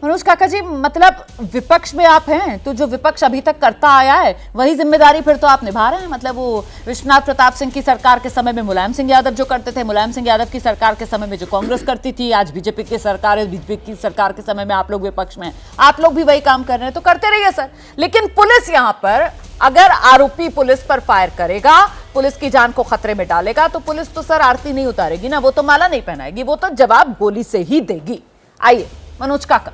मनोज काका जी, मतलब विपक्ष में आप हैं तो जो विपक्ष अभी तक करता आया है वही जिम्मेदारी फिर तो आप निभा रहे हैं। मतलब वो विश्वनाथ प्रताप सिंह की सरकार के समय में मुलायम सिंह यादव जो करते थे, मुलायम सिंह यादव की सरकार के समय में जो कांग्रेस करती थी, आज बीजेपी की सरकार है, बीजेपी की सरकार के समय में आप लोग विपक्ष में, आप लोग भी वही काम कर रहे हैं, तो करते रहिए सर। लेकिन पुलिस यहां पर अगर आरोपी पुलिस पर फायर करेगा, पुलिस की जान को खतरे में डालेगा, तो पुलिस तो सर आरती नहीं उतारेगी ना, वो तो माला नहीं पहनाएगी, वो तो जवाब गोली से ही देगी। आइए मनोज काका।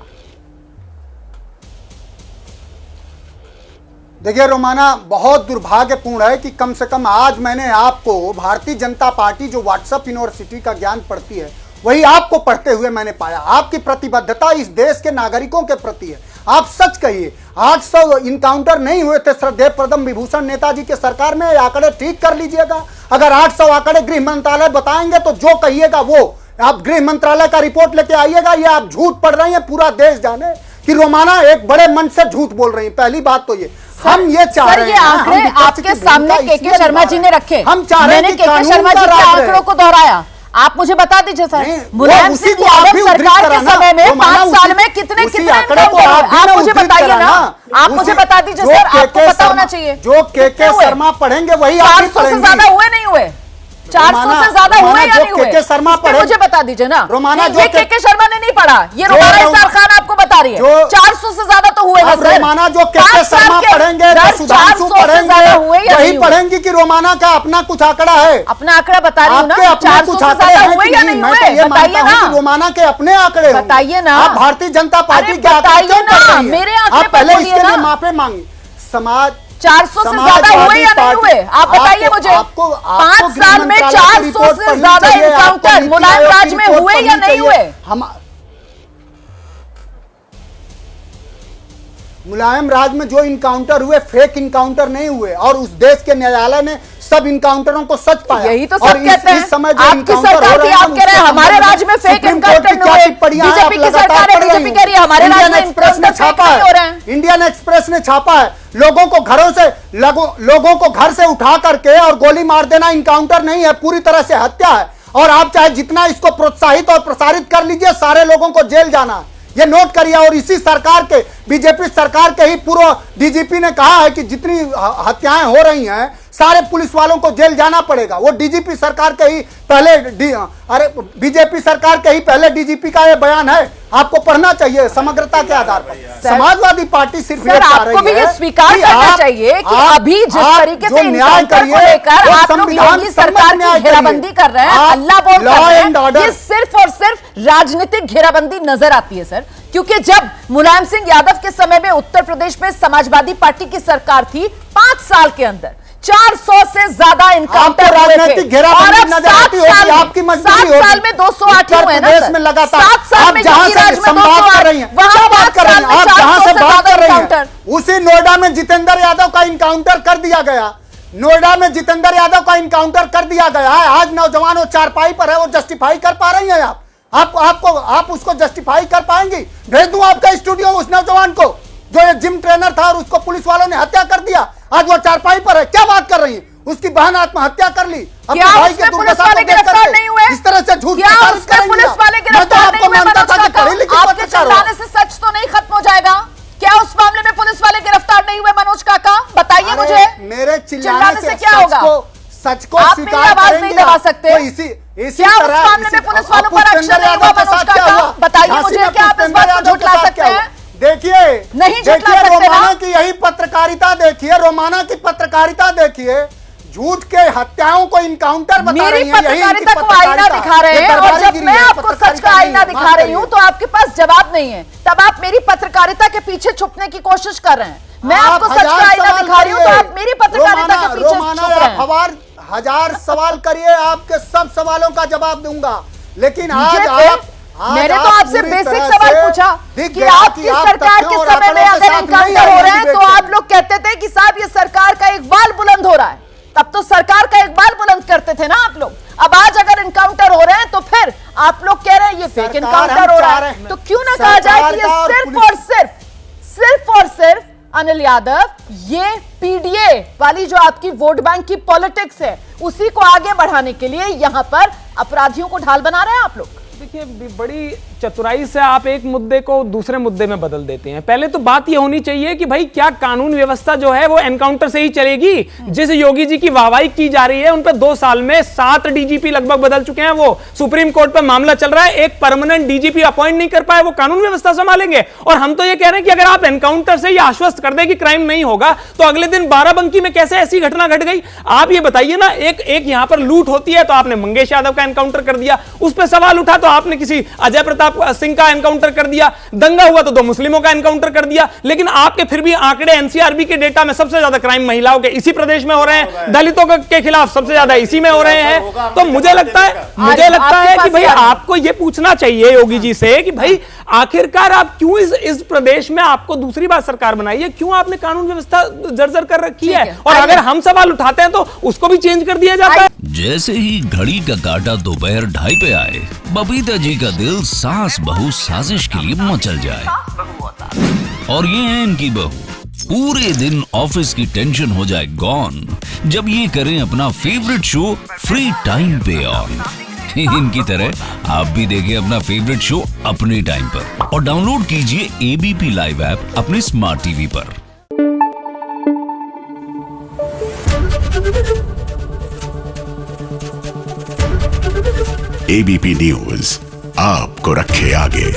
देखिए रोमाना, बहुत दुर्भाग्यपूर्ण है कि कम से कम आज मैंने आपको भारतीय जनता पार्टी जो व्हाट्सएप यूनिवर्सिटी का ज्ञान पढ़ती है वही आपको पढ़ते हुए मैंने पाया। आपकी प्रतिबद्धता इस देश के नागरिकों के प्रति है। आप सच कहिए, 800 इनकाउंटर नहीं हुए थे श्रद्धेय पद्म विभूषण नेताजी के सरकार में, आंकड़े ठीक कर लीजिएगा। अगर 800 आंकड़े गृह मंत्रालय बताएंगे तो जो कहिएगा वो आप गृह मंत्रालय का रिपोर्ट लेके आइएगा। ये आप झूठ पढ़ रही हैं, पूरा देश जाने कि रोमाना एक बड़े मंच से झूठ बोल रही हैं। पहली बात तो ये हम ये चाह रहे हैं, आंकड़े आपके सामने के शर्मा जी ने रखे, हम चाह रहे हैं मैंने के शर्मा जी के आंकड़ों को दोहराया। आप मुझे बता दीजिए सर, मुलायम सिंह यादव सरकार के समय में 5 साल में कितने आप मुझे बताइए ना, आप मुझे बता दीजिए सर, आपको पता होना चाहिए। जो के शर्मा पढ़ेंगे वही 400 से ज्यादा हुए नहीं हुए? 400 से ज्यादा हुए या नहीं हुए? शर्मा पढ़े, मुझे बता दीजिए ना। रोमाना जो के शर्मा ने नहीं पढ़ा, ये रोमाना इसार खान आपको बता रही है। 400 से ज्यादा तो हुए ना सर। रोमाना जो के शर्मा पढ़ेंगे, सुधांशु पढ़ेंगे, वही पढ़ेंगे कि रोमाना का अपना कुछ आंकड़ा है? अपना आंकड़ा बता रही हूँ ना, 400 से ज्यादा हुए या नहीं हुए? बताइए ना, रोमाना के अपने आंकड़े बताइए ना। आप भारतीय जनता पार्टी के बताइए ना, मेरे आंकड़े पहले इसके लिए माफी मांगी। समाज 400 से ज्यादा हुए या नहीं हुए? आप बताइए मुझे। 5 साल में 400 से ज्यादा इनकाउंटर मुलायम राज में हुए या नहीं हुए? मुलायम राज में जो इनकाउंटर हुए फेक इनकाउंटर नहीं हुए, और उस देश के न्यायालय ने सब इनकाउंटरों को सच पाया। यही तो सब कहते हैं। आपकी सरकार थी, आप कह रहे हैं हमारे राज्य में फेक इनकाउंटर नहीं हुए। बीजेपी की सरकार है, बीजेपी कह रही है हमारे राज्य में इनकाउंटर फेक नहीं हो रहे हैं। इंडियन एक्सप्रेस ने छापा है, लोगों को घरों से लोगों को घर से उठा करके और गोली मार देना इनकाउंटर नहीं है, पूरी तरह से हत्या है। और आप चाहे जितना इसको प्रोत्साहित और प्रसारित कर लीजिए, सारे लोगों को जेल जाना है, ये नोट करिए। और इसी सरकार के, बीजेपी सरकार के ही पूर्व डीजीपी ने कहा है कि जितनी हत्याएं हो रही हैं सारे पुलिस वालों को जेल जाना पड़ेगा। वो डीजीपी सरकार के ही पहले बीजेपी सरकार के ही पहले डीजीपी का ये बयान है, आपको पढ़ना चाहिए समग्रता के आधार पर। समाजवादी पार्टी सिर्फ ये चाह रही है, ये स्वीकार करना चाहिए कि अभी जिस तरीके से इनकाउंटर को लेकर आप लोग योगी सरकार की घेराबंदी कर रहे हैं, अल्लाह बोल कर रहे हैं, ये सिर्फ और सिर्फ राजनीतिक घेराबंदी नजर आती है सर। क्योंकि जब मुलायम सिंह यादव के समय में उत्तर प्रदेश में समाजवादी पार्टी की सरकार थी, 5 साल के अंदर 400 से ज्यादा इनकाउंटर हुए थे। और अब 7 साल में 208 हुए ना सर। 7 साल में योगी राज में 208, वहां 5 साल में 400 से ज्यादा इनकाउंटर। उसी नोएडा में जितेंद्र यादव का इनकाउंटर कर दिया गया। नोएडा में जितेंद्र यादव का इनकाउंटर कर दिया गया है। आज नौजवान वो चारपाई पर है, वो जस्टिफाई कर पा रही है? आप उसको जस्टिफाई कर पाएंगी? भेज दूं आपका स्टूडियो उस नौजवान को जो एक जिम ट्रेनर था और उसको पुलिस वालों ने हत्या कर दिया, आज वो चारपाई पर है। क्या बात कर रही है? उसकी बहन आत्महत्या कर ली। क्या उसमें पुलिस वाले गिरफ्तार नहीं हुए? इस तरह से झूठ क्या उसमें पुलिस वाले गिरफ्तार नहीं हुए? आपके चिल्लाने से सच तो नहीं खत्म हो जाएगा? क्या उस मामले में पुलिस वाले गिरफ्तार नहीं हुए मनोज काका? बताइए मुझे। मेरे चिल्लाने से क्या होगा? सच को आप मेरी आवाज नहीं दबा सकते। क्या उस मामले में पुलिस वालों पर एक्शन नहीं हुआ मनोज काका? बताइए मुझे, क्या आप इस बात को झुठला सकते हैं? देखिए, नहीं झुठला सकते। रोमाना की यही पत्रकारिता देखिए, रोमाना की पत्रकारिता देखिए, झूठ के हत्याओं को इनकाउंटर बता रही है। पत्रकारिता को आईना दिखा रहे हैं, और जब मैं आपको सच का आईना दिखा रही हूं तो आपके पास जवाब नहीं है, तब आप मेरी पत्रकारिता के पीछे छुपने की कोशिश कर रहे हैं। मैं आपको सच का आईना दिखा रही हूं तो आप मेरी पत्रकारिता के पीछे छुप रहे हैं। 1000 सवाल करिए, आपके सब सवालों का जवाब दूंगा। लेकिन आज मैंने तो आपसे बेसिक सवाल पूछा कि आपकी सरकार के समय में अगर इनकाउंटर हो रहे हैं तो आप लोग कहते थे कि साहब ये सरकार का एक बाल बुलंद हो रहा है, तब तो सरकार का एक बाल बुलंद करते थे ना आप लोग। अब आज अगर इनकाउंटर हो रहे हैं तो फिर आप लोग कह रहे हैं ये फेक इनकाउंटर हो रहा है, तो क्यों ना कहा जाए कि ये सिर्फ और सिर्फ अनिल यादव, ये पीडीए वाली जो आपकी वोट बैंक की पॉलिटिक्स है उसी को आगे बढ़ाने के लिए यहां पर अपराधियों को ढाल बना रहे हैं आप लोग। देखिए, बड़ी चतुराई से आप एक मुद्दे को दूसरे मुद्दे में बदल देते हैं। पहले तो बात यह होनी चाहिए कि भाई क्या कानून व्यवस्था जो है वो एनकाउंटर से ही चलेगी? जिस योगी जी की वाहवाही की जा रही है उन पर 2 साल में 7 डीजीपी लगभग बदल चुके हैं, वो सुप्रीम कोर्ट पर मामला चल रहा है, एक परमानेंट डीजीपी अपॉइंट नहीं कर पाए, वो कानून व्यवस्था संभालेंगे? और हम तो ये कह रहे हैं कि अगर आप एनकाउंटर से ये आश्वस्त कर दें कि क्राइम नहीं होगा, तो अगले दिन बाराबंकी में कैसे ऐसी घटना घट गई? आप ये बताइए ना, एक यहां पर लूट होती है तो आपने मंगेश यादव का एनकाउंटर कर दिया, उस पर सवाल उठा तो आपने किसी अजय प्रताप सिंह का एनकाउंटर कर दिया, दंगा हुआ तो 2 मुस्लिमों का एनकाउंटर कर दिया, लेकिन आपके फिर भी आंकड़े एनसीआरबी के डेटा में सबसे ज्यादा क्राइम महिलाओं के इसी प्रदेश में हो रहे हैं, दलितों के खिलाफ सबसे ज्यादा इसी में हो रहे हैं। तो मुझे लगता है कि भाई आपको यह पूछना चाहिए योगी जी से कि भाई आखिरकार आप क्यों इस प्रदेश में आपको दूसरी बार सरकार बनाई है, क्यों आपने कानून व्यवस्था जर्जर कर रखी है? और अगर हम सवाल उठाते हैं तो उसको भी चेंज कर दिया जाता है। जैसे ही घड़ी का काटा दोपहर 2:30 पे आए, बबीता जी का दिल सास बहू साजिश के लिए मचल जाए। और ये है इनकी बहू, पूरे दिन ऑफिस की टेंशन हो जाए गॉन जब ये करें अपना फेवरेट शो फ्री टाइम पे ऑन। इनकी तरह आप भी देखिए अपना फेवरेट शो अपने टाइम पर और डाउनलोड कीजिए एबीपी लाइव ऐप अपने स्मार्ट टीवी पर। एबीपी न्यूज आपको रखे आगे।